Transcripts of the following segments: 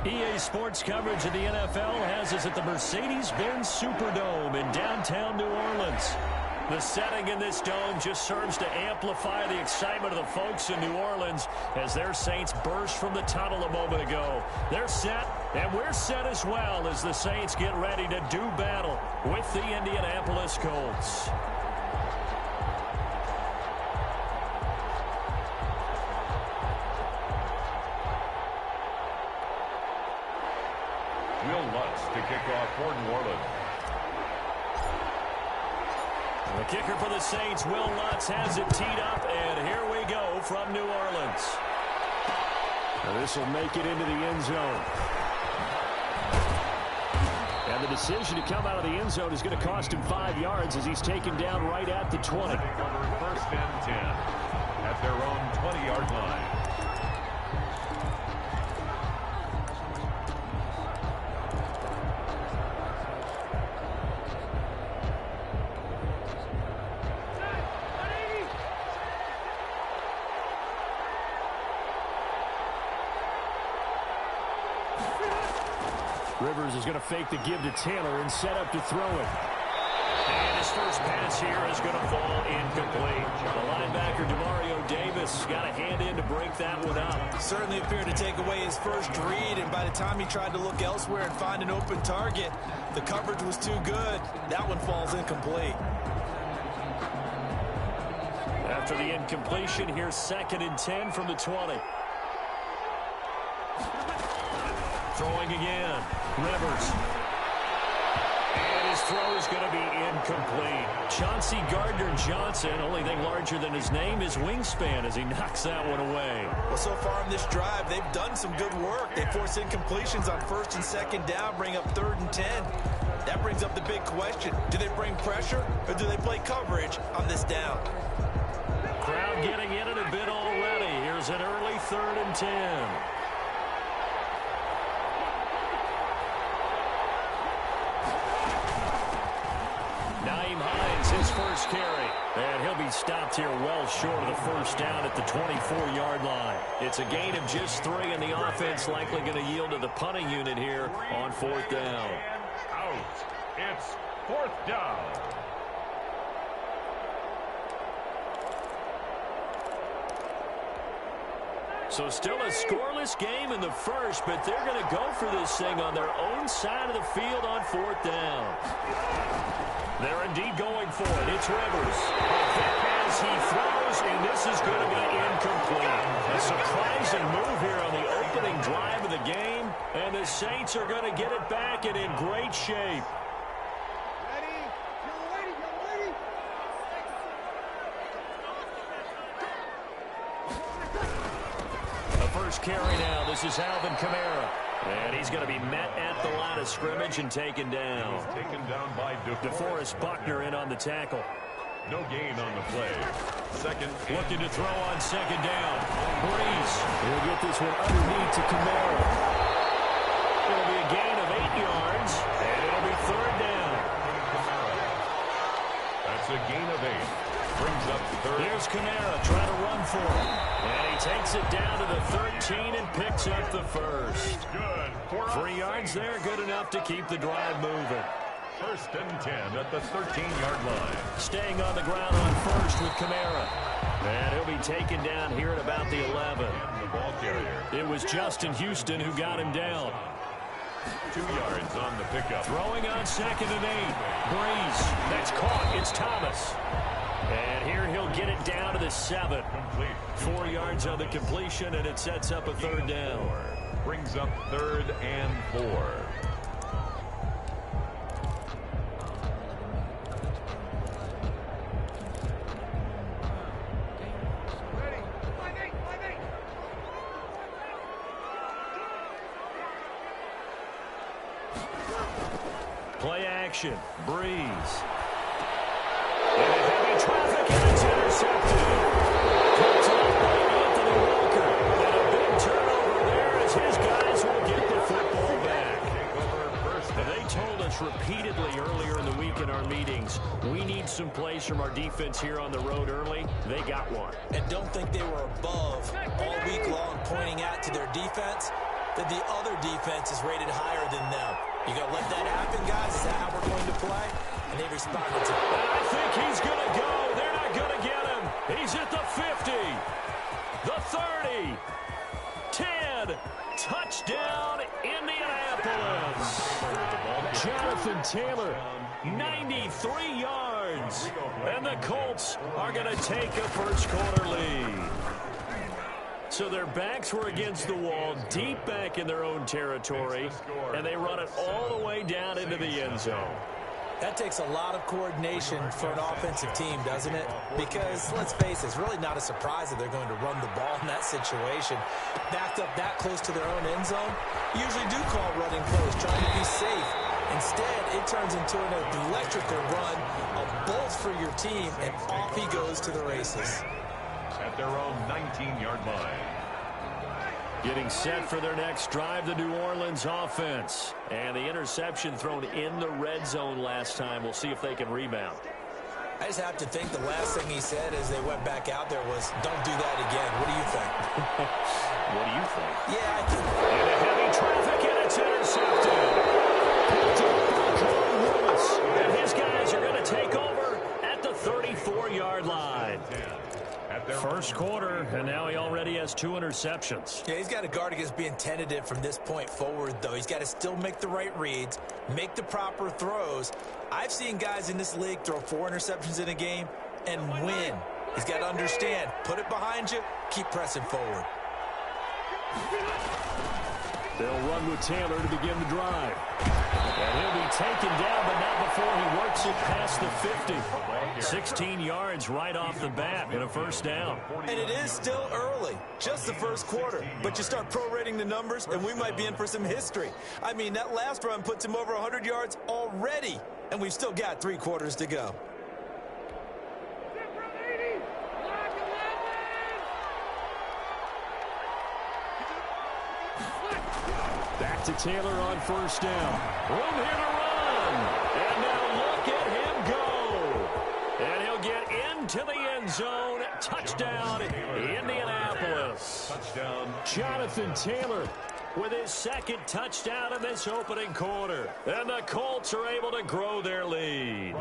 EA Sports coverage of the NFL has us at the Mercedes-Benz Superdome in downtown New Orleans. The setting in this dome just serves to amplify the excitement of the folks in New Orleans as their Saints burst from the tunnel a moment ago. They're set, and we're set as well as the Saints get ready to do battle with the Indianapolis Colts. Will Lutz to kick off for New Orleans. The kicker for the Saints, Will Lutz, has it teed up, and here we go from New Orleans. This will make it into the end zone. And the decision to come out of the end zone is going to cost him 5 yards as he's taken down right at the 20. First and 10 at their own 20-yard line. Rivers is going to fake the give to Taylor and set up to throw it. And his first pass here is going to fall incomplete. The linebacker, Demario Davis, got a hand in to break that one up. Certainly appeared to take away his first read, and by the time he tried to look elsewhere and find an open target, the coverage was too good. That one falls incomplete. After the incompletion, here's 2nd and 10 from the 20. Throwing again. Rivers. And his throw is going to be incomplete. Chauncey Gardner-Johnson, only thing larger than his name is wingspan as he knocks that one away. Well, so far in this drive, they've done some good work. They force incompletions on 1st and 2nd down, bring up 3rd and 10. That brings up the big question. Do they bring pressure or do they play coverage on this down? Crowd getting in it a bit already. Here's an early 3rd and 10. His first carry, and he'll be stopped here well short of the first down at the 24-yard line. It's a gain of just 3, and the offense likely going to yield to the punting unit here on 4th down. Out. It's 4th down. So still a scoreless game in the first, but they're going to go for this thing on their own side of the field on 4th down. They're indeed going for it. It's Rivers. As he throws, and this is going to be incomplete. A surprising move here on the opening drive of the game, and the Saints are going to get it back and in great shape. First carry now. This is Alvin Kamara. And he's going to be met at the line of scrimmage and taken down. He's taken down by DeForest Buckner in on the tackle. No gain on the play. 2nd. Looking to throw on 2nd down. Breeze. He'll get this one underneath to Kamara. It'll be a gain of 8 yards. And it'll be 3rd down. That's a gain of 8. Brings up 3rd. Here's Kamara trying to run for him. And he takes it down to the 13 and picks up the first. Good. 3 yards there, good enough to keep the drive moving. 1st and 10 at the 13-yard line. Staying on the ground on 1st with Kamara. And he'll be taken down here at about the 11. The ball carrier. It was Justin Houston who got him down. 2 yards on the pickup. Throwing on 2nd and 8. Breeze. That's caught. It's Thomas. And here he'll get it down to the 7. Complete. 4 yards on the completion, and it sets up a 3rd down. Brings up 3rd and 4. Play action. Breeze. And heavy traffic, and it's intercepted. Picked up by Anthony Walker. And a big turnover there as his guys will get the football back. They told us repeatedly earlier in the week in our meetings, we need some plays from our defense here on the road early. They got one. And don't think they were above all week long pointing out to their defense. that the other defense is rated higher than them. You going to let that happen, guys? Is that how we're going to play? And they responded to it. I think he's going to go. They're not going to get him. He's at the 50, the 30, 10. Touchdown, Indianapolis. Jonathan Taylor, 93 yards. And the Colts are going to take a first-quarter lead. So their backs were against the wall, deep back in their own territory, and they run it all the way down into the end zone. That takes a lot of coordination for an offensive team, doesn't it? Because, let's face it, it's really not a surprise that they're going to run the ball in that situation. Backed up that close to their own end zone, usually do call running plays, trying to be safe. Instead, it turns into an electrical run, a bolt for your team, and off he goes to the races. At their own 19-yard line. Getting set for their next drive, the New Orleans offense. And the interception thrown in the red zone last time. We'll see if they can rebound. I just have to think the last thing he said as they went back out there was, don't do that again. What do you think? What do you think? Yeah, I think. Into heavy traffic, and it's intercepted. Picked up by Corey Lewis. And his guys are going to take over at the 34-yard line. First quarter, and now he already has 2 interceptions. Yeah, he's got to guard against being tentative from this point forward, though. He's got to still make the right reads, make the proper throws. I've seen guys in this league throw 4 interceptions in a game and win. He's got to understand, put it behind you, keep pressing forward. They'll run with Taylor to begin the drive. And he'll be taken down, but not before he works it past the 50. 16 yards right off the bat and a first down. And it is still early, just the first quarter. But you start prorating the numbers, and we might be in for some history. I mean, that last run puts him over 100 yards already, and we've still got 3 quarters to go. Back to Taylor on first down. Room here to run. And now look at him go. And he'll get into the end zone. Touchdown, Indianapolis. Touchdown. Jonathan Taylor with his second touchdown in this opening quarter. And the Colts are able to grow their lead.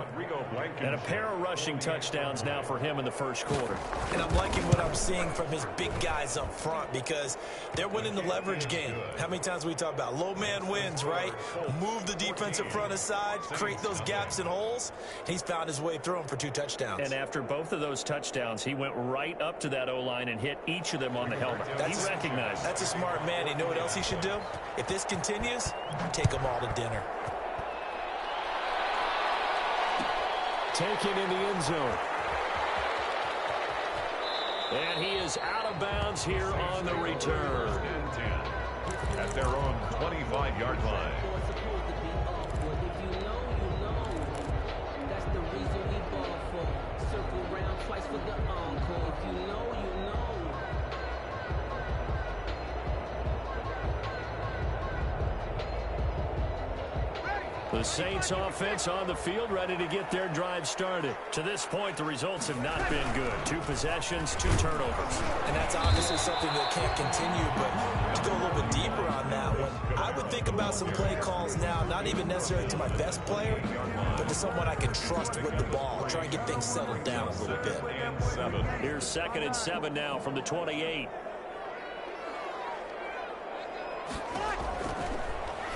And a pair of rushing touchdowns now for him in the first quarter. And I'm liking what I'm seeing from his big guys up front because they're winning the leverage game. How many times we talk about low man wins, right? Move the defensive front aside, create those gaps and holes. He's found his way through them for 2 touchdowns. And after both of those touchdowns, he went right up to that O-line and hit each of them on the helmet. He recognized. That's a smart man. You know what else he should do? If this continues, take them all to dinner. Taken in the end zone. And he is out of bounds here on the return. At their own 25-yard line. The Saints offense on the field, ready to get their drive started. To this point, the results have not been good. 2 possessions, 2 turnovers. And that's obviously something that can't continue, but to go a little bit deeper on that one, I would think about some play calls now, not even necessarily to my best player, but to someone I can trust with the ball. Try and get things settled down a little bit. Here's 2nd and 7 now from the 28.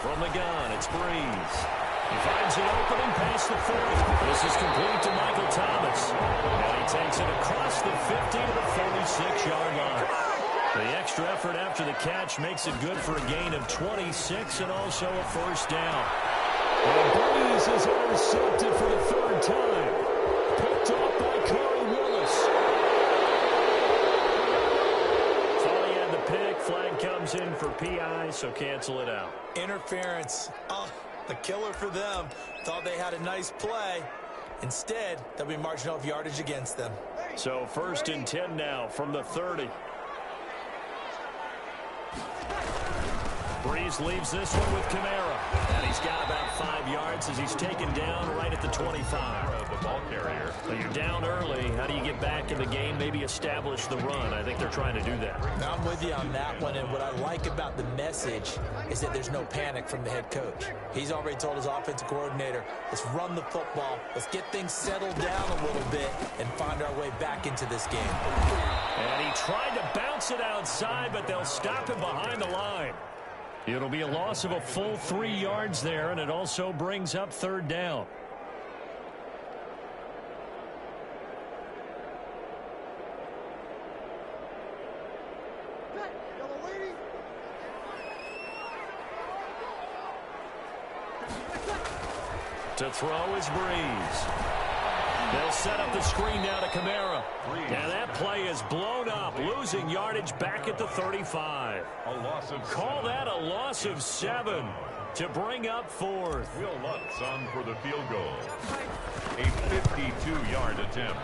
From the gun, it's Breeze. He finds an opening past the 40. This is complete to Michael Thomas. And he takes it across the 50 to the 46-yard line. The extra effort after the catch makes it good for a gain of 26 and also a first down. And Breeze is intercepted for the 3rd time. Picked off by Corey Willis. Thought he had the pick. Flag comes in for PI, so cancel it out. Interference. Oh, a killer for them. Thought they had a nice play. Instead, they'll be marginal of yardage against them. So 1st and 10 now from the 30. Breeze leaves this one with Kamara. And he he's got about 5 yards as he's taken down right at the 25. The ball carrier. So you're down early. How do you get back in the game, maybe establish the run? I think they're trying to do that. I'm with you on that one, and what I like about the message is that there's no panic from the head coach. He's already told his offensive coordinator, let's run the football, let's get things settled down a little bit, and find our way back into this game. And he tried to bounce it outside, but they'll stop him behind the line. It'll be a loss of a full 3 yards there, and it also brings up third down. To throw is Breeze. They'll set up the screen now to Kamara. And that play is blown up, losing yardage back at the 35. Call that a loss of 7 to bring up fourth. Will Lutz on for the field goal. A 52-yard attempt.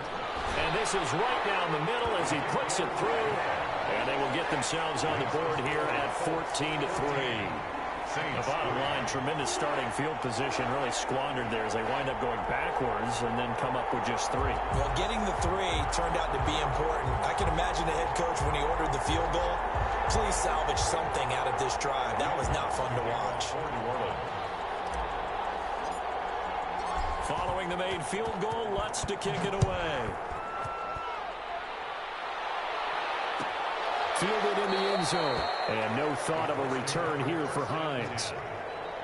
And this is right down the middle as he puts it through. And they will get themselves on the board here at 14-3. The bottom line, tremendous starting field position, really squandered there as they wind up going backwards and then come up with just 3. Well, getting the 3 turned out to be important. I can imagine the head coach when he ordered the field goal, please salvage something out of this drive. That was not fun to watch. Following the made field goal, Lutz to kick it away. Fielded in the end zone. And no thought of a return here for Hines.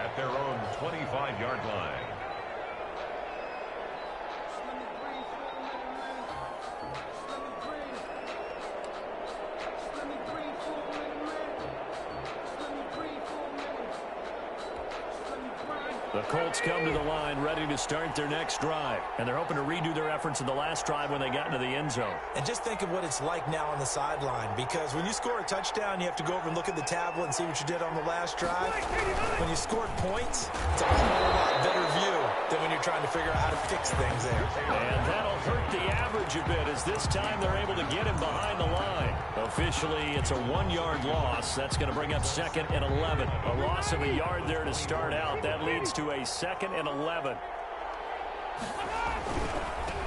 At their own 25-yard line. The Colts come to the line ready to start their next drive. And they're hoping to redo their efforts in the last drive when they got into the end zone. And just think of what it's like now on the sideline, because when you score a touchdown, you have to go over and look at the tablet and see what you did on the last drive. When you scored points, it's a whole lot better view than when you're trying to figure out how to fix things there. And that'll hurt the average a bit as this time they're able to get him behind the line. Officially, it's a 1-yard loss. That's going to bring up 2nd and 11. A loss of a yard there to start out. That leads to a 2nd and 11.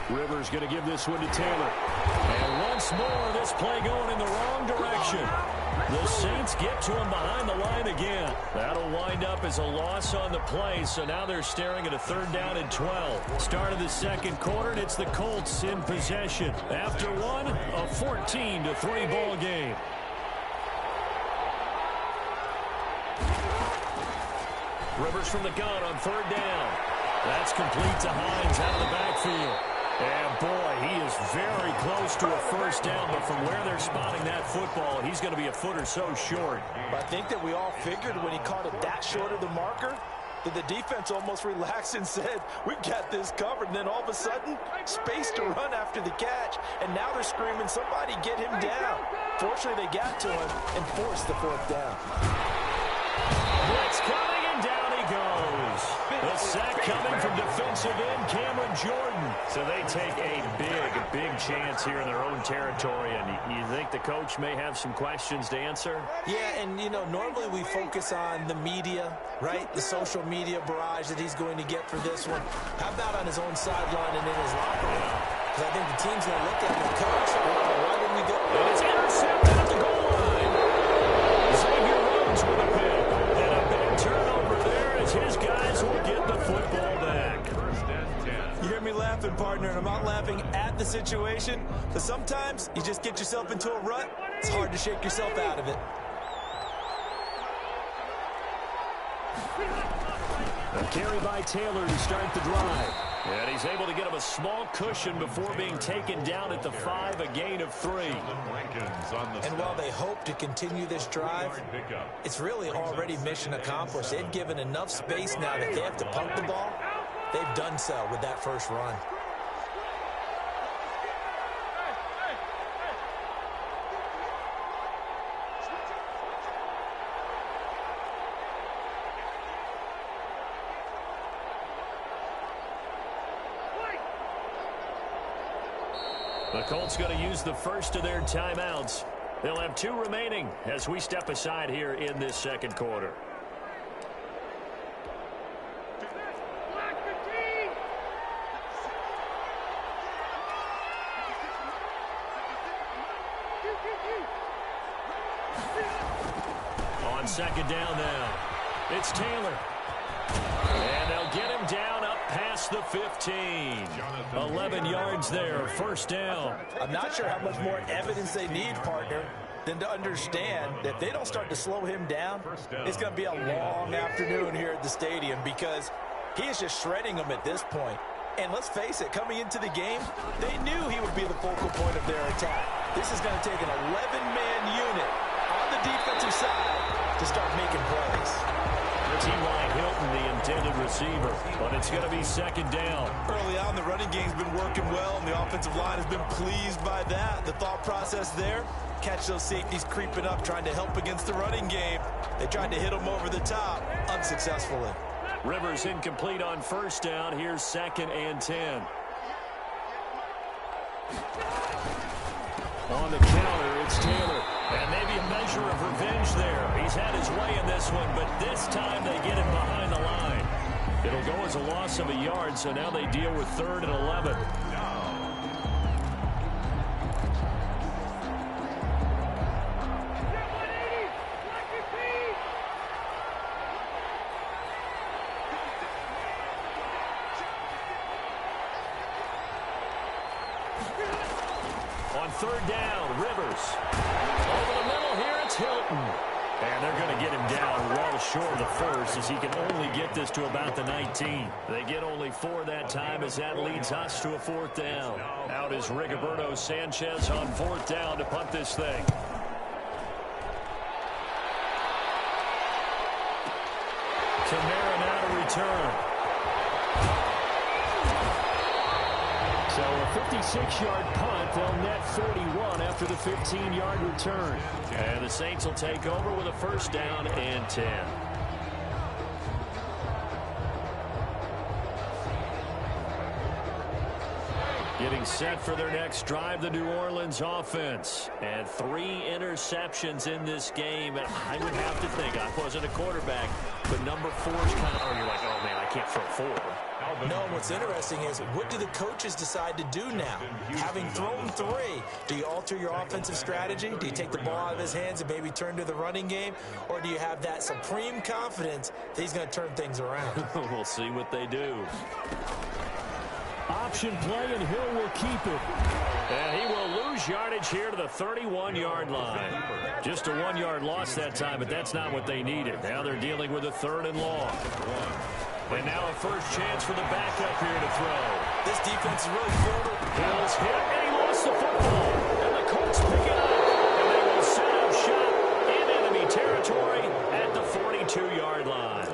Rivers going to give this one to Taylor. And once more, this play going in the wrong direction. The Saints get to him behind the line again. That'll wind up as a loss on the play, so now they're staring at a 3rd down and 12. Start of the second quarter, and it's the Colts in possession. After one, a 14-3 ball game. Rivers from the gun on 3rd down. That's complete to Hines out of the backfield. And, boy, he is very close to a 1st down, but from where they're spotting that football, he's going to be a foot or so short. But I think that we all figured when he caught it that short of the marker that the defense almost relaxed and said, we've got this covered. And then all of a sudden, space to run after the catch. And now they're screaming, somebody get him down. Fortunately, they got to him and forced the 4th down. Blitz coming, and down he goes. The sack coming from defensive end Cameron Jordan. So they take a big chance here in their own territory. And you think the coach may have some questions to answer? Yeah, and, you know, normally we focus on the media, right? The social media barrage that he's going to get for this one. How about on his own sideline and in his locker room? Because I think the team's going to look at the coach. Why didn't we go? And it's intercepted at the goal line. Xavier Rhodes with a pick. And a big turnover there as his guys will get the football back. 1st and 10. You hear me laughing, partner, and I'm not laughing at the situation, but sometimes you just get yourself into a rut. It's hard to shake yourself out of it. A carry by Taylor to start the drive. And he's able to get him a small cushion before being taken down at the 5, a gain of 3. And while they hope to continue this drive, it's really already mission accomplished. They've given enough space now that they have to pump the ball. They've done so with that first run. The Colts going to use the first of their timeouts. They'll have 2 remaining as we step aside here in this second quarter. on second down now. It's Taylor. And they'll get him down up past the 15. 11 yards there, first down. I'm not sure how much more evidence they need, partner, than to understand that if they don't start to slow him down, it's going to be a long afternoon here at the stadium because he is just shredding them at this point. And let's face it, coming into the game, they knew he would be the focal point of their attack. This is going to take an 11-man unit on the defensive side to start making plays. T.Y. Hilton, the intended receiver, but it's going to be second down. Early on, the running game's been working well, and the offensive line has been pleased by that. The thought process there, catch those safeties creeping up, trying to help against the running game. They tried to hit them over the top, unsuccessfully. Rivers incomplete on first down. Here's second and 10. On the counter, it's Taylor. And maybe a measure of revenge there. He's had his way in this one, but this time they get him behind the line. It'll go as a loss of a yard, so now they deal with 3rd and 11. On 3rd down, Rivers. Over the middle here, it's Hilton. And they're going to get him down well short of the first as he can only get this to about the 19. They get only 4 that time as that leads us to a 4th down. Out is Rigoberto Sanchez on 4th down to punt this thing. Kamara now to return. So a 56-yard punt. They'll net 41 after the 15-yard return. And the Saints will take over with a first down and 10. Getting set for their next drive, the New Orleans offense. And 3 interceptions in this game. And I would have to think, I wasn't a quarterback, but number 4 is kind of, you're like, oh, man, I can't throw 4. No, what's interesting is what do the coaches decide to do now? Having thrown 3, do you alter your offensive strategy? Do you take the ball out of his hands and maybe turn to the running game? Or do you have that supreme confidence that he's going to turn things around? We'll see what they do. Option play, and Hill will keep it. And he will lose yardage here to the 31-yard line. Just a 1-yard loss that time, but that's not what they needed. Now they're dealing with a 3rd and long. And now a first chance for the backup here to throw. This defense is really fertile. Hill's hit, and he lost the football. And the Colts pick it up. And they will set up shop in enemy territory at the 42-yard line.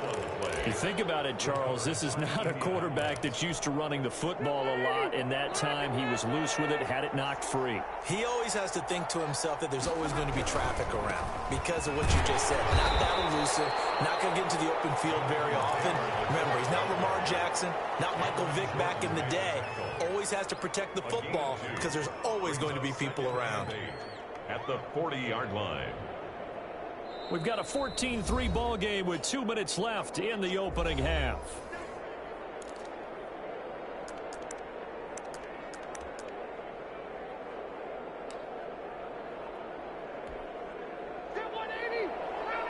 You think about it, Charles, this is not a quarterback that's used to running the football a lot, and that time he was loose with it, had it knocked free. He always has to think to himself that there's always going to be traffic around because of what you just said. Not that elusive, not going to get into the open field very often. Remember, he's not Lamar Jackson, not Michael Vick back in the day. Always has to protect the football because there's always going to be people around. At the 40-yard line. We've got a 14-3 ball game with 2 minutes left in the opening half.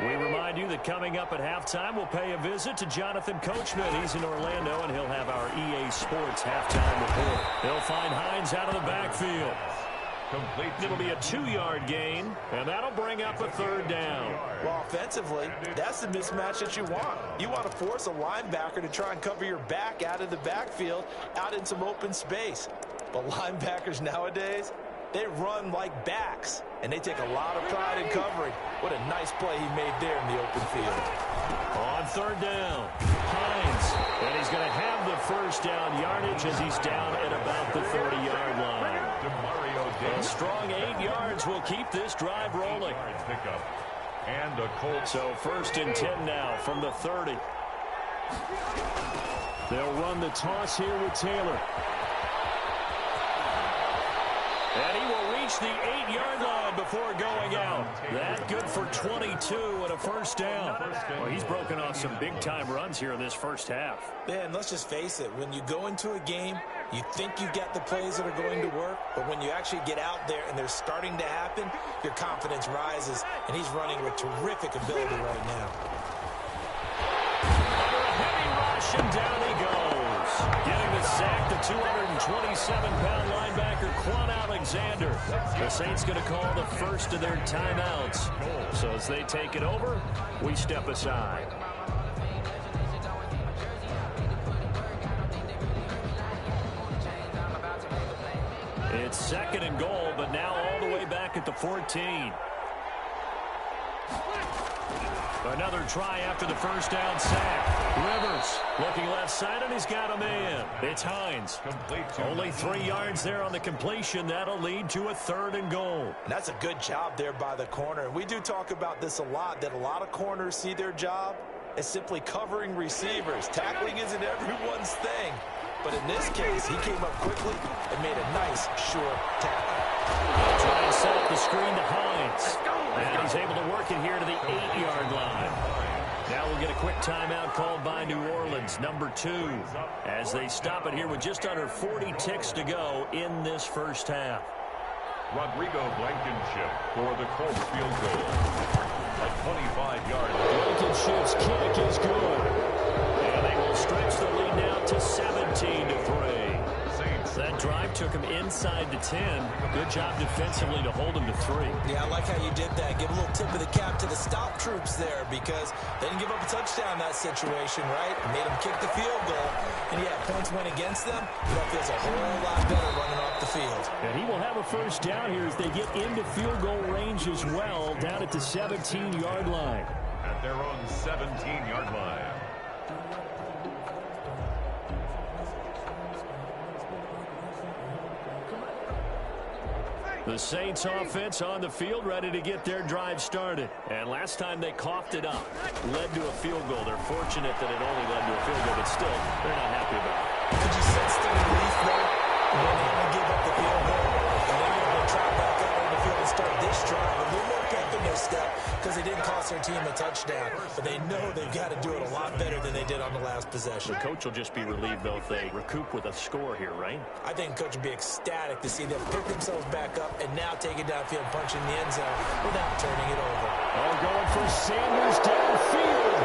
We remind you that coming up at halftime, we'll pay a visit to Jonathan Coachman. He's in Orlando, and he'll have our EA Sports halftime report. They'll find Hines out of the backfield. Complete. It'll be a 2-yard gain, and that'll bring up a 3rd down. Well, offensively, that's the mismatch that you want. You want to force a linebacker to try and cover your back out of the backfield, out in some open space. But linebackers nowadays, they run like backs, and they take a lot of pride in covering. What a nice play he made there in the open field. On 3rd down, Hines, and he's going to have the first down yardage as he's down at about the 30-yard line. A strong 8 yards will keep this drive rolling. And a Colts. So 1st and 10 now from the 30. They'll run the toss here with Taylor. And he will read reach the 8-yard line before going out. That good for 22 and a first down. Well, he's broken off some big-time runs here in this first half. Yeah, and let's just face it. When you go into a game, you think you've got the plays that are going to work, but when you actually get out there and they're starting to happen, your confidence rises, and he's running with terrific ability right now. Heavy rush, and down he goes. Getting the sack, the 227-pound linebacker, Quan Alexander. The Saints going to call the first of their timeouts. So as they take it over, we step aside. It's second and goal, but now all the way back at the 14. Another try after the first down sack. Rivers looking left side, and he's got a man. It's Hines. Only 3 yards there on the completion. That'll lead to a third and goal. And that's a good job there by the corner. And we do talk about this a lot, that a lot of corners see their job as simply covering receivers. Tackling isn't everyone's thing. But in this case, he came up quickly and made a nice, short tackle. Try and set up the screen to Hines. And he's able to work it here to the 8-yard line. Now we'll get a quick timeout called by New Orleans, number 2, as they stop it here with just under 40 ticks to go in this first half. Rodrigo Blankenship for the Colts field goal. A 25-yard line. Blankenship's kick is good. And they will stretch the lead now to 17-3. That drive took him inside the 10. Good job defensively to hold him to 3. Yeah, I like how you did that. Give a little tip of the cap to the stop troops there, because they didn't give up a touchdown in that situation, right? It made them kick the field goal. And yeah, points went against them. That feels a whole lot better running off the field. And he will have a first down here as they get into field goal range as well, down at the 17-yard line. At their own 17-yard line. The Saints offense on the field, ready to get their drive started. And last time they coughed it up, led to a field goal. They're fortunate that it only led to a field goal, but still, they're not happy about it. Could you sense the relief there when they give up the field goal? And they're able to trot back out on the field and start this drive. A little more pep in their step because they didn't cost their team a touchdown. But they know they've got to do it a lot better than they did on the last possession. The coach will just be relieved, though, if they recoup with a score here, right? I think the coach would be ecstatic to see them pick themselves back up and now take it downfield, punching the end zone without turning it over. Oh, going for Sanders downfield.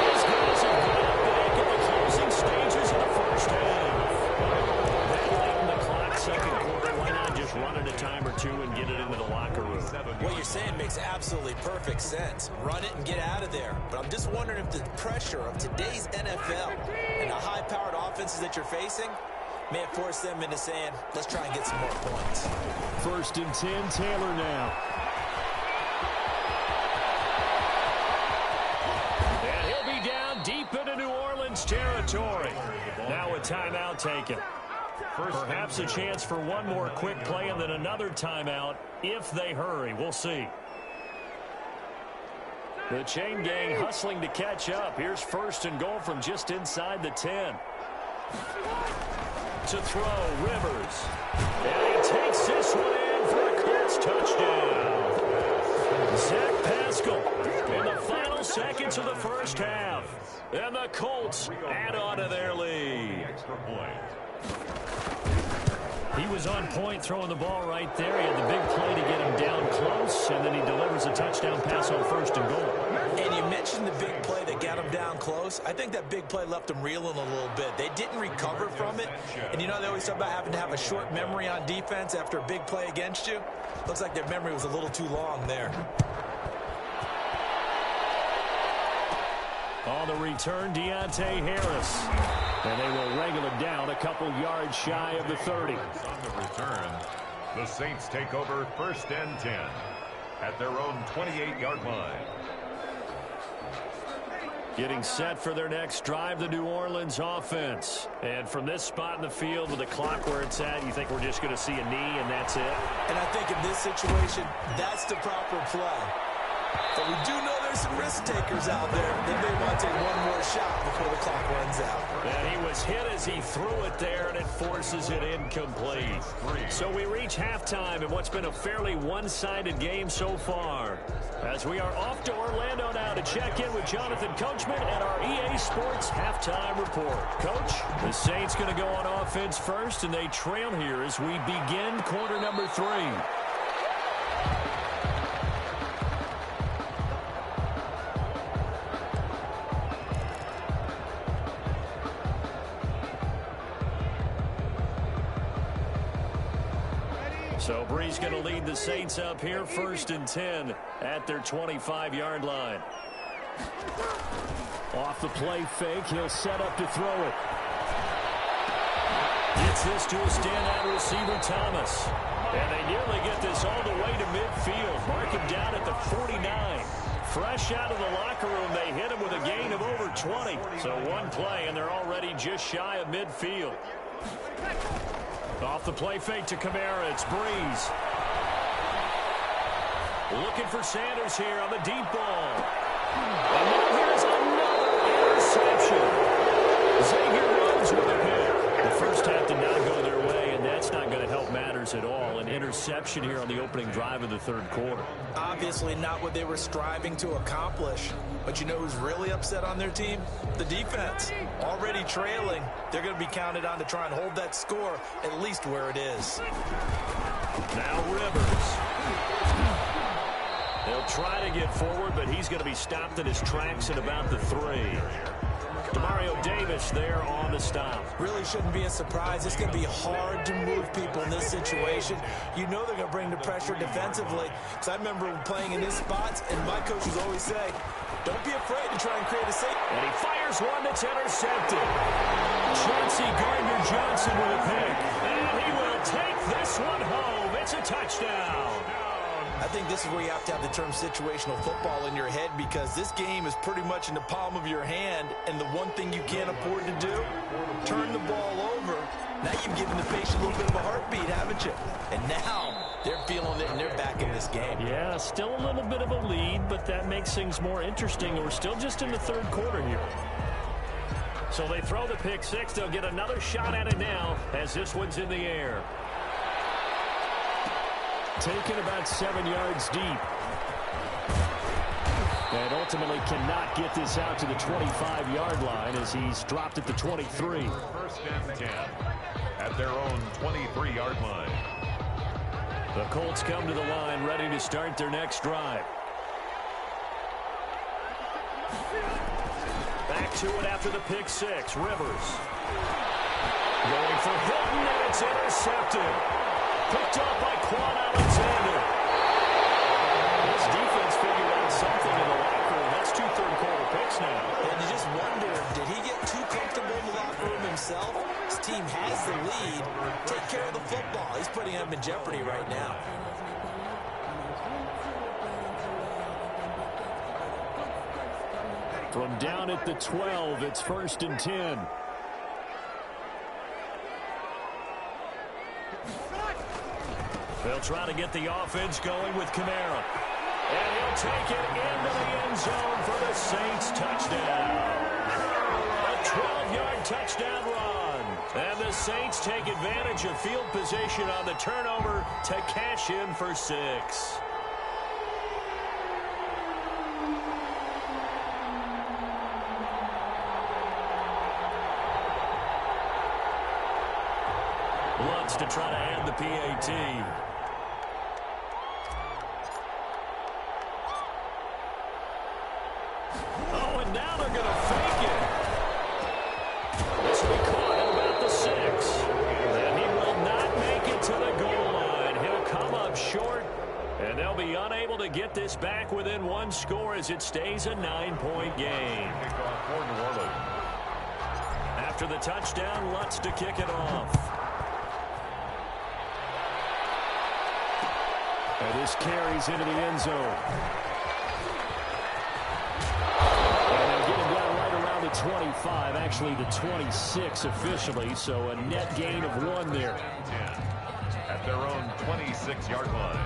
These guys have got back in the closing stages of the first half. That late in the clock, second quarter, why not just run it a time or two and get it into the locker room? What you're saying makes absolutely perfect sense. Run it and get out of there. But I'm just wondering if the pressure of today's NFL and the high-powered offenses that you're facing may have forced them into saying, let's try and get some more points. First and 10, Taylor now. And he'll be down deep into New Orleans territory. Now a timeout taken. Perhaps a chance for one more quick play and then another timeout if they hurry. We'll see. The chain gang hustling to catch up. Here's first and goal from just inside the 10. To throw, Rivers. And he takes this one in for a Colts touchdown. Zach Pascal in the final seconds of the first half. And the Colts add on to their lead. Extra point. He was on point throwing the ball right there. He had the big play to get him down close, and then he delivers a touchdown pass on first and goal. And you mentioned the big play that got him down close. I think that big play left him reeling a little bit. They didn't recover from it. And you know, they always talk about having to have a short memory on defense after a big play against you. Looks like their memory was a little too long there. On the return, Deontay Harris. And they will wrangle him down a couple yards shy of the 30. On the return, the Saints take over first and 10 at their own 28-yard line. Getting set for their next drive, the New Orleans offense. And from this spot in the field with the clock where it's at, you think we're just going to see a knee and that's it? And I think in this situation, that's the proper play. But we do know there's some risk takers out there. They may want to take one more shot before the clock runs out. And he was hit as he threw it there, and it forces it incomplete. So we reach halftime in what's been a fairly one-sided game so far. As we are off to Orlando now to check in with Jonathan Coachman and our EA Sports Halftime Report. Coach, the Saints going to go on offense first, and they trail here as we begin quarter number 3. So Brees going to lead the Saints up here, 1st and 10 at their 25-yard line. Off the play fake, he'll set up to throw it. Gets this to a standout receiver, Thomas. And they nearly get this all the way to midfield. Mark him down at the 49. Fresh out of the locker room, they hit him with a gain of over 20. So one play, and they're already just shy of midfield. Off the play fake to Kamara, it's Brees. Looking for Sanders here on the deep ball. And now here's another interception. Xavier Rhodes with a pick. The first half did not go their way, and that's not going to help matters at all. An interception here on the opening drive of the third quarter. Obviously not what they were striving to accomplish. But you know who's really upset on their team? The defense. Already trailing. They're going to be counted on to try and hold that score at least where it is. Now Rivers. He'll try to get forward, but he's going to be stopped in his tracks at about the 3. Demario Davis there on the stop. Really shouldn't be a surprise. It's going to be hard to move people in this situation. You know they're going to bring the pressure defensively. Because I remember playing in these spots, and my coaches always say, don't be afraid to try and create a safe. And he fires one that's intercepted. Chauncey Gardner-Johnson with a pick. And he will take this one home. It's a touchdown. I think this is where you have to have the term situational football in your head, because this game is pretty much in the palm of your hand, and the one thing you can't afford to do, turn the ball over. Now you've given the patient a little bit of a heartbeat, haven't you? And now they're feeling it, and they're back in this game. Yeah, still a little bit of a lead, but that makes things more interesting. We're still just in the third quarter here. So they throw the pick six. They'll get another shot at it now as this one's in the air. Taken about 7 yards deep. And ultimately cannot get this out to the 25-yard line as he's dropped at the 23. 1st and 10 at their own 23-yard line. The Colts come to the line ready to start their next drive. Back to it after the pick six. Rivers. Going for Hilton, and it's intercepted. Picked up by Quan Alexander. This defense figured out something in the locker room. That's 2 third-quarter picks now. And you just wonder, did he get too comfortable in the locker room himself? His team has the lead. Take care of the football. He's putting them in jeopardy right now. From down at the 12, it's 1st and 10. They'll try to get the offense going with Kamara. And he'll take it into the end zone for the Saints touchdown. A 12-yard touchdown run. And the Saints take advantage of field position on the turnover to cash in for 6. Lutz to try to add the PAT. Oh, and now they're going to fake it. This will be caught at about the 6. And he will not make it to the goal line. He'll come up short, and they'll be unable to get this back within 1 score as it stays a 9-point game. After the touchdown, Lutz to kick it off. And this carries into the end zone. And they'll get him down right around the 25, actually the 26 officially, so a net gain of 1 there. At their own 26-yard line.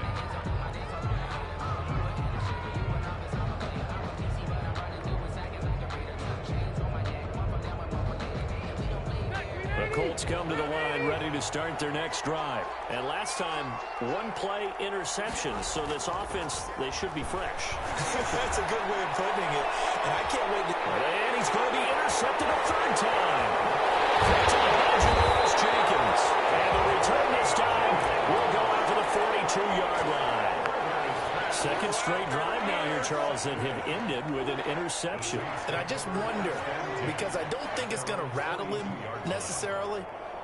come to the line ready to start their next drive. And last time, one play interception. So this offense, they should be fresh. That's a good way of putting it. And I can't wait to... And he's going to be intercepted a third time. That's Janoris Jenkins. And the return this time will go out to the 42-yard line. Second straight drive now here, Charles, that have ended with an interception. And I just wonder, because I don't think it's going to rattle him necessarily,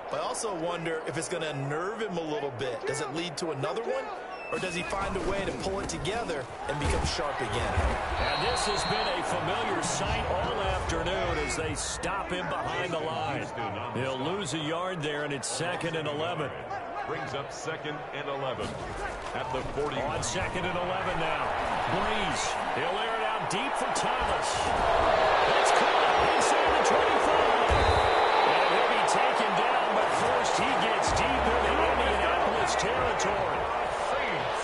but I also wonder if it's going to unnerve him a little bit. Does it lead to another one? Or does he find a way to pull it together and become sharp again? And this has been a familiar sight all afternoon as they stop him behind the line. He'll lose a yard there, and it's 2nd and 11. Brings up 2nd and 11 at the 40. On 2nd and 11 now. Breeze. He'll air it out deep for Thomas. It's caught inside the 25. And he'll be taken down, but first he gets deep into Indianapolis territory.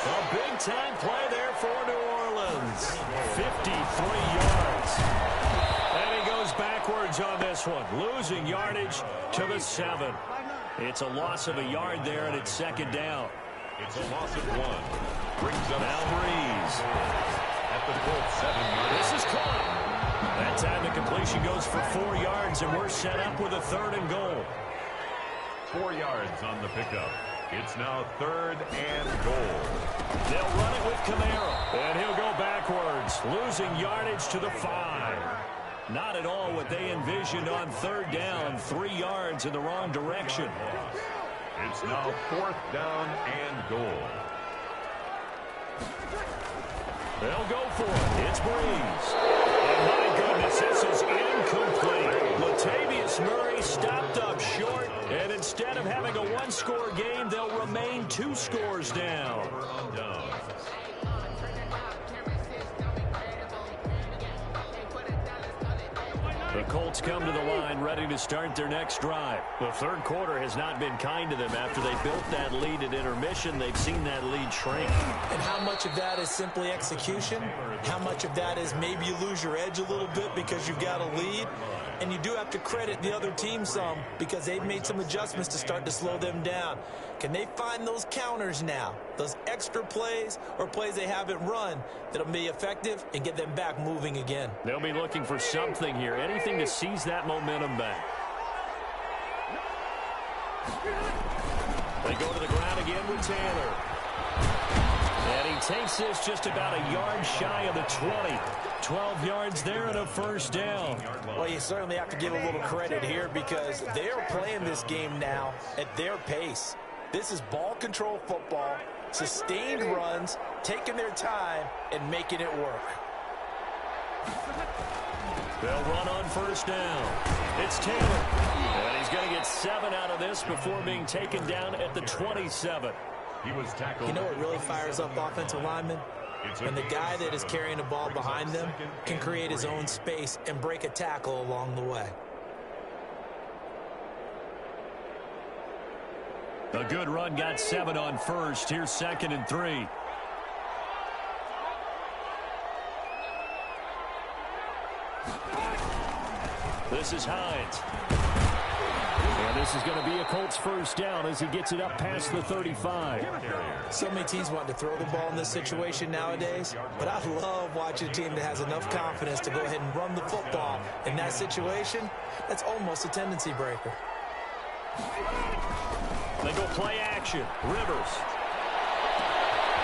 A big-time play there for New Orleans. 53 yards. And he goes backwards on this one, losing yardage to the 7. It's a loss of a yard there, and it's 2nd down. It's a loss of 1. Brings up Now Breeze. At the full 7. This is caught. That time the completion goes for 4 yards, and we're set up with a 3rd and goal. 4 yards on the pickup. It's now 3rd and goal. They'll run it with Kamara, and he'll go backwards, losing yardage to the 5. Not at all what they envisioned on 3rd down, 3 yards in the wrong direction. It's now 4th down and goal. They'll go for it. It's Breeze. And my goodness, this is incomplete. Latavius Murray stopped up short, and instead of having a one-score game, they'll remain 2 scores down. The Colts come to the line ready to start their next drive. The third quarter has not been kind to them after they built that lead at intermission. They've seen that lead shrink. And how much of that is simply execution? How much of that is maybe you lose your edge a little bit because you've got a lead? And you do have to credit the other team some because they've made some adjustments to start to slow them down. Can they find those counters now, those extra plays or plays they haven't run that'll be effective and get them back moving again? They'll be looking for something here, anything to seize that momentum back. They go to the ground again with Taylor. And he takes this just about a yard shy of the 20. 12 yards there and a 1st down. Well, you certainly have to give a little credit here because they are playing this game now at their pace. This is ball control football, sustained runs, taking their time, and making it work. They'll run on 1st down. It's Taylor. And he's going to get 7 out of this before being taken down at the 27. He was tackled. You know what really fires up offensive linemen? When the guy that is carrying the ball behind them can create his own space and break a tackle along the way. A good run got 7 on 1st. Here's 2nd and 3. This is Hines. And this is going to be a Colts 1st down as he gets it up past the 35. So many teams want to throw the ball in this situation nowadays, but I love watching a team that has enough confidence to go ahead and run the football. In that situation, that's almost a tendency breaker. They go play action. Rivers.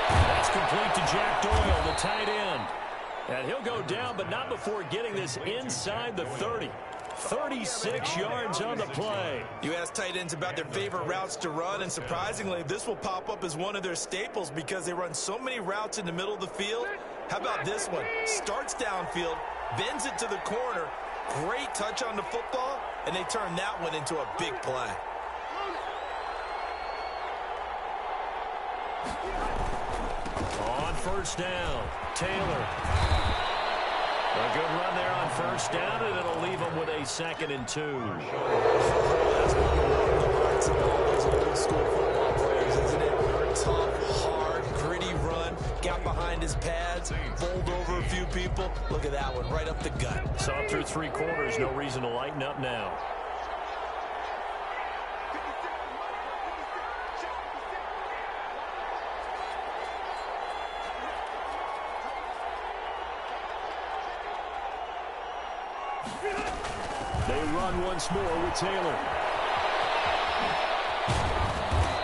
That's complete to Jack Doyle, the tight end. And he'll go down, but not before getting this inside the 30. 36 yards on the play. You ask tight ends about their favorite routes to run, and surprisingly, this will pop up as one of their staples because they run so many routes in the middle of the field. How about this one? Starts downfield, bends it to the corner, great touch on the football, and they turn that one into a big play. On 1st down, Taylor. A good run there on 1st down, and it'll leave them with a 2nd and 2. That's one of the hearts of all those old school football players, isn't it? Tough, hard, gritty run, got behind his pads, bowled over a few people. Look at that one, right up the gut. Saw through 3 quarters, no reason to lighten up now. They run once more with Taylor.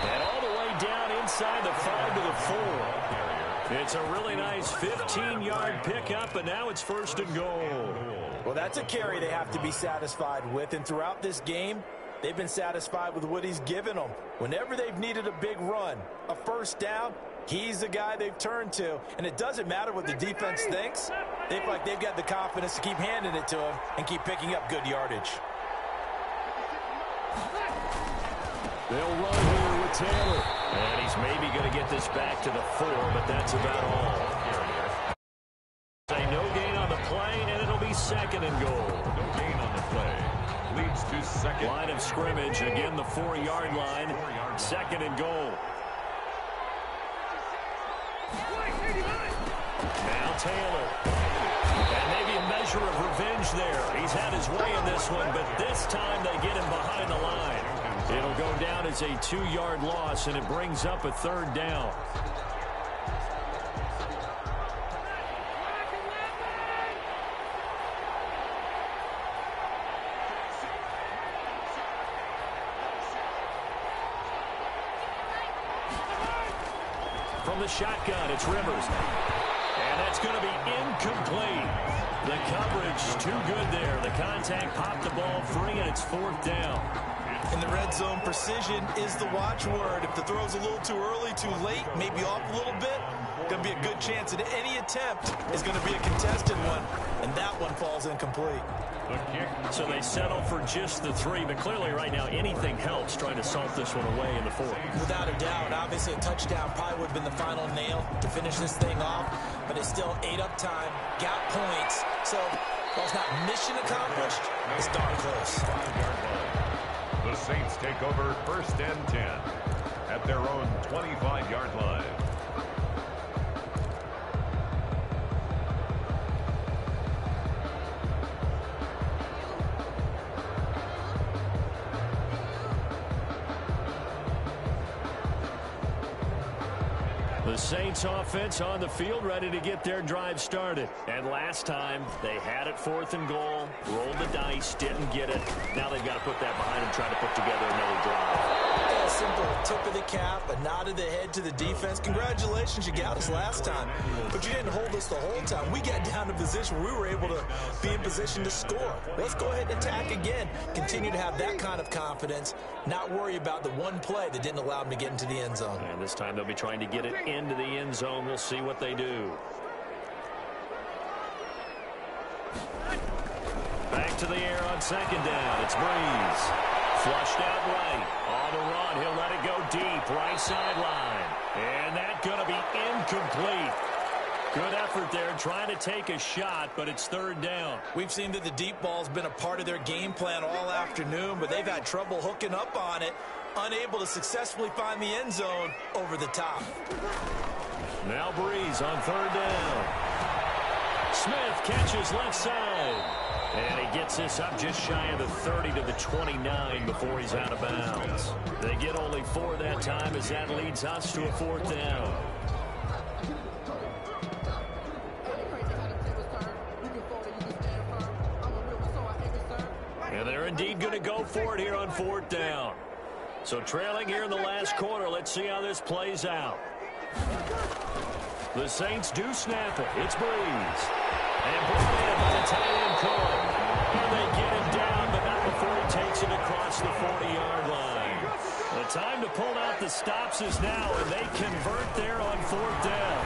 And all the way down inside the 5 to the 4. It's a really nice 15-yard pickup, and now it's 1st and goal. Well, that's a carry they have to be satisfied with, and throughout this game, they've been satisfied with what he's given them. Whenever they've needed a big run, a 1st down, he's the guy they've turned to, and it doesn't matter what the defense thinks. They feel like they've got the confidence to keep handing it to him and keep picking up good yardage. They'll run here with Taylor. And he's maybe going to get this back to the 4, but that's about all. Say no gain on the play, and it'll be 2nd and goal. No gain on the play. Leads to 2nd. Line of scrimmage, again the 4-yard line. 2nd and goal. Now Taylor. And maybe a measure of revenge there. He's had his way in this one, but this time they get him behind the line. It'll go down as a 2-yard loss, and it brings up a 3rd down. From the shotgun, it's Rivers. And that's going to be incomplete. The coverage too good there. The contact popped the ball free, and it's 4th down. In the red zone, precision is the watchword. If the throw's a little too early, too late, maybe off a little bit, going to be a good chance that any attempt is going to be a contested one, and that one falls incomplete. The kick. So they settle for just the 3, but clearly right now anything helps trying to salt this one away in the 4th. Without a doubt, obviously a touchdown probably would have been the final nail to finish this thing off, but it's still ate up time, got points, so while it's not mission accomplished, it's darn close. 5-yard line. The Saints take over 1st and 10 at their own 25-yard line. The Saints offense on the field, ready to get their drive started. And last time, they had it 4th and goal, rolled the dice, didn't get it. Now they've got to put that behind them, try to put together another drive. A simple tip of the cap, a nod of the head to the defense. Congratulations, you got us last time, but you didn't hold us the whole time. We got down to position where we were able to be in position to score. Let's go ahead and attack again. Continue to have that kind of confidence, not worry about the one play that didn't allow them to get into the end zone. And this time they'll be trying to get it into the end zone. We'll see what they do. Back to the air on 2nd down. It's Breeze. Flushed out right. On the run, he'll let it go deep. Right sideline. And that's going to be incomplete. Good effort there, trying to take a shot, but it's 3rd down. We've seen that the deep ball's been a part of their game plan all afternoon, but they've had trouble hooking up on it, unable to successfully find the end zone over the top. Now Breeze on 3rd down. Smith catches left side. And he gets this up just shy of the 30 to the 29 before he's out of bounds. They get only 4 that time as that leads us to a 4th down. And they're indeed going to go for it here on 4th down. So trailing here in the last quarter, let's see how this plays out. The Saints do snap it. It's Breeze. And brought in by the tight end Cole. And they get him down, but not before he takes it across the 40-yard line. The time to pull out the stops is now, and they convert there on 4th down.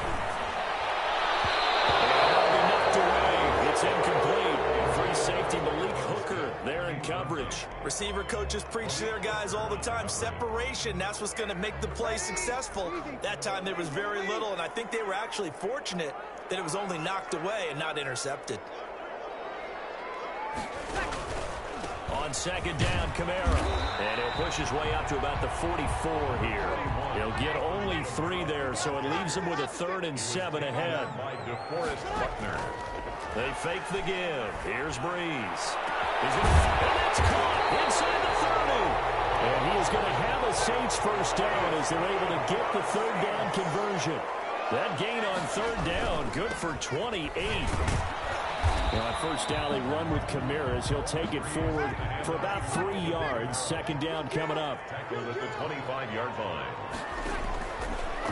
And that'll be knocked away. It's incomplete. Free safety Malik Hooker there in coverage. Receiver coaches preach to their guys all the time. Separation, that's what's going to make the play successful. That time there was very little, and I think they were actually fortunate that it was only knocked away and not intercepted. On 2nd down, Kamara. And he'll push his way up to about the 44 here. He'll get only 3 there, so it leaves him with a 3rd and 7 ahead. By DeForest Buckner. They fake the give. Here's Breeze. And that's caught inside the 30. And he is going to have a Saints 1st down as they're able to get the 3rd down conversion. That gain on 3rd down, good for 28. Well, on first down, they run with Kamara. He'll take it forward for about 3 yards. Second down coming up. Tackled at the 25-yard line.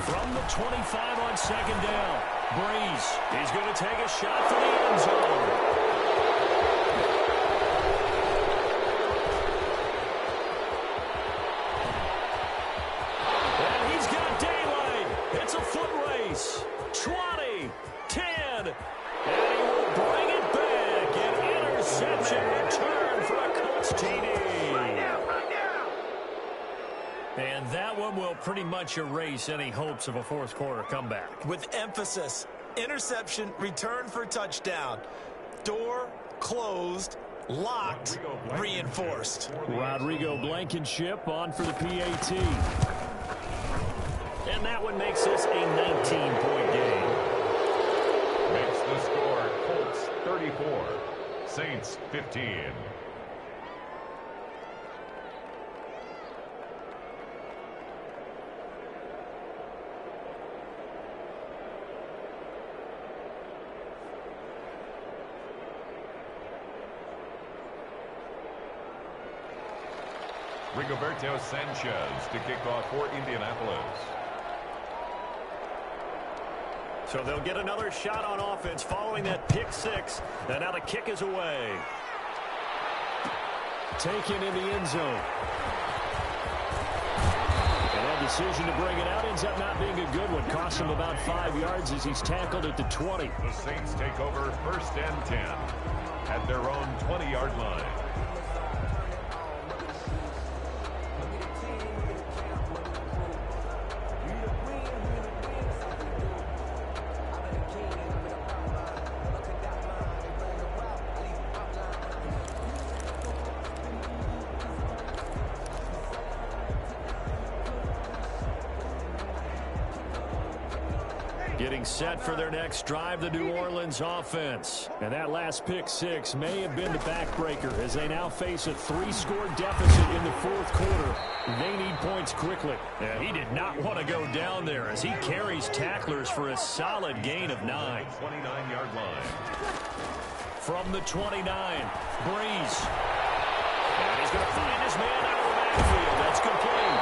From the 25 on second down, Breeze. He's going to take a shot for the end zone. And he's got daylight. It's a foot race. 20, 10, and he will bring it back. An interception return for a Colts TD. And that one will pretty much erase any hopes of a fourth quarter comeback. With emphasis, interception, return for touchdown. Door closed, locked, reinforced. Rodrigo Blankenship on for the PAT. And that one makes this a 19-point game. Makes the score Colts 34, Saints 15. Rigoberto Sanchez to kick off for Indianapolis. So they'll get another shot on offense following that pick six. And now the kick is away. Taken in the end zone. And that decision to bring it out ends up not being a good one. Costs him about 5 yards as he's tackled at the 20. The Saints take over first and 10 at their own 20-yard line. Getting set for their next drive, the New Orleans offense. And that last pick six may have been the backbreaker as they now face a 3-score deficit in the fourth quarter. They need points quickly. Yeah, he did not want to go down there as he carries tacklers for a solid gain of 9. 29-yard line. From the 29, Breeze. And he's going to find his man out of the backfield. That's complete.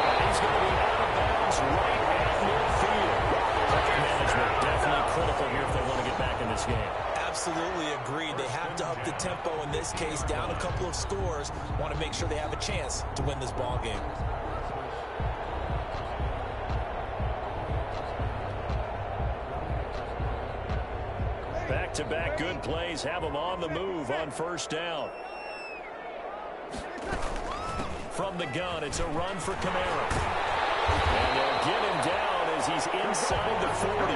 And he's going to be out of bounds right at midfield. Management definitely critical here if they want to get back in this game. Absolutely agreed. They have to up the tempo in this case, down a couple of scores. Want to make sure they have a chance to win this ball game. Back-to-back good plays have them on the move on first down. From the gun, it's a run for Kamara. And they'll get him down as he's inside the 40.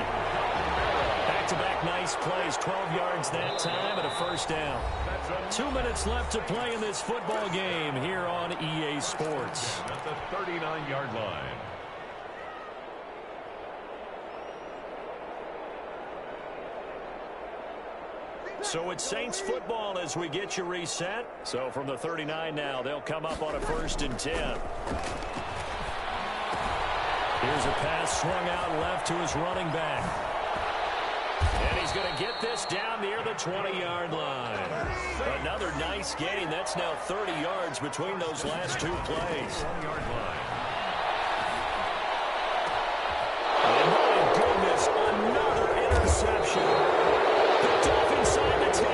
Back-to-back nice plays, 12 yards that time and a first down. 2 minutes left to play in this football game here on EA Sports. At the 39-yard line. So it's Saints football as we get you reset. So from the 39 now, they'll come up on a 1st and 10. Here's a pass swung out left to his running back. And he's going to get this down near the 20-yard line. Another nice gain. That's now 30 yards between those last 2 plays. 1-yard line. And my goodness, another interception. Picked off inside the 10.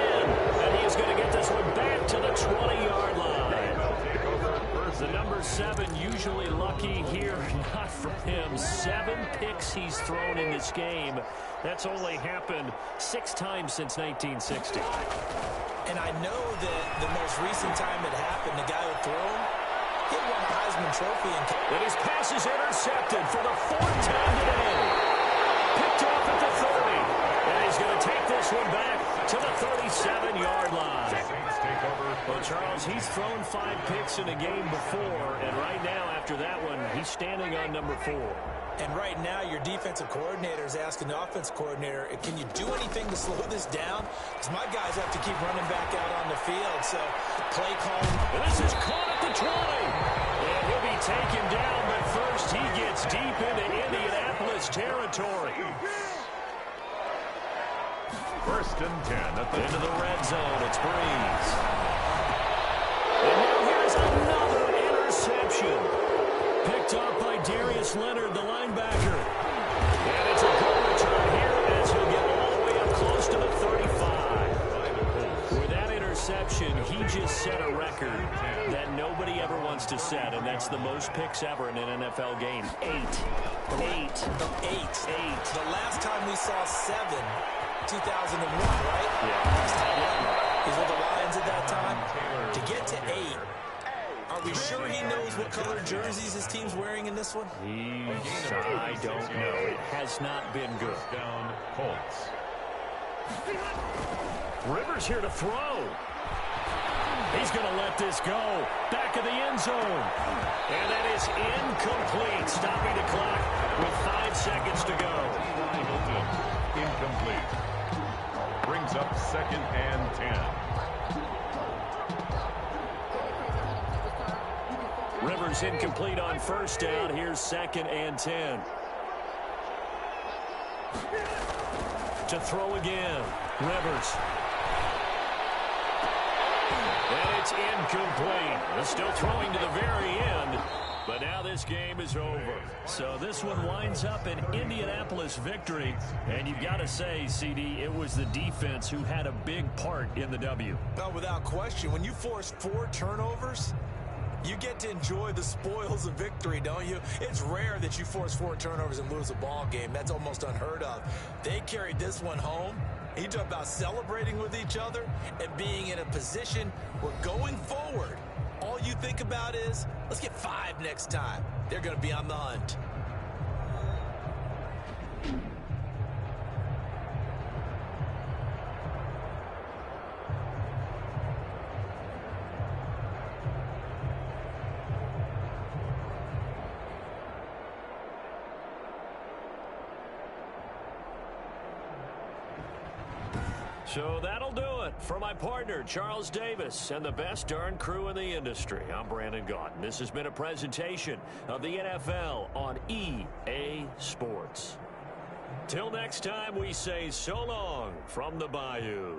And he is going to get this one back to the 20-yard line. The number 7 usually lucky here. Not for him. 7 picks he's thrown in this game. That's only happened 6 times since 1960. And I know that the most recent time it happened, the guy who threw him, he won a Heisman Trophy. And his pass is intercepted for the 4th time today. Picked off at the 30. And he's going to take this one back to the 37-yard line. Well, Charles, he's thrown 5 picks in a game before, and right now, after that one, he's standing on number 4. And right now, your defensive coordinator is asking the offensive coordinator, can you do anything to slow this down? Because my guys have to keep running back out on the field, so play call. And this is caught at the 20. And he'll be taken down, but first he gets deep into Indianapolis territory. First and 10 at the into the red zone. It's Breeze. And now here's another interception. Picked off by Darius Leonard, the linebacker. And it's a goal return here as he'll get all the way up close to the 35. With that interception, he just set a record that nobody ever wants to set, and that's the most picks ever in an NFL game. 8. The last time we saw 7, 2001, right? Yeah. He's with the Lions at that time. To get to 8, are we sure he knows what color jerseys his team's wearing in this one? I don't know. It has not been good. down Colts. Rivers here to throw. He's going to let this go. Back of the end zone. And that is incomplete. Stopping the clock with 5 seconds to go. Incomplete. Brings up 2nd and 10. Rivers incomplete on first down. Here's 2nd and 10. To throw again. Rivers. And it's incomplete. They're still throwing to the very end. But now this game is over. So this one winds up an Indianapolis victory. And you've got to say, CD, it was the defense who had a big part in the W. Well, without question, when you force 4 turnovers, you get to enjoy the spoils of victory, don't you? It's rare that you force 4 turnovers and lose a ball game. That's almost unheard of. They carried this one home. You talk about celebrating with each other and being in a position where going forward, all you think about is, let's get 5 next time. They're going to be on the hunt. So that'll do it for my partner, Charles Davis, and the best darn crew in the industry. I'm Brandon Gaudin. This has been a presentation of the NFL on EA Sports. Till next time, we say so long from the Bayou.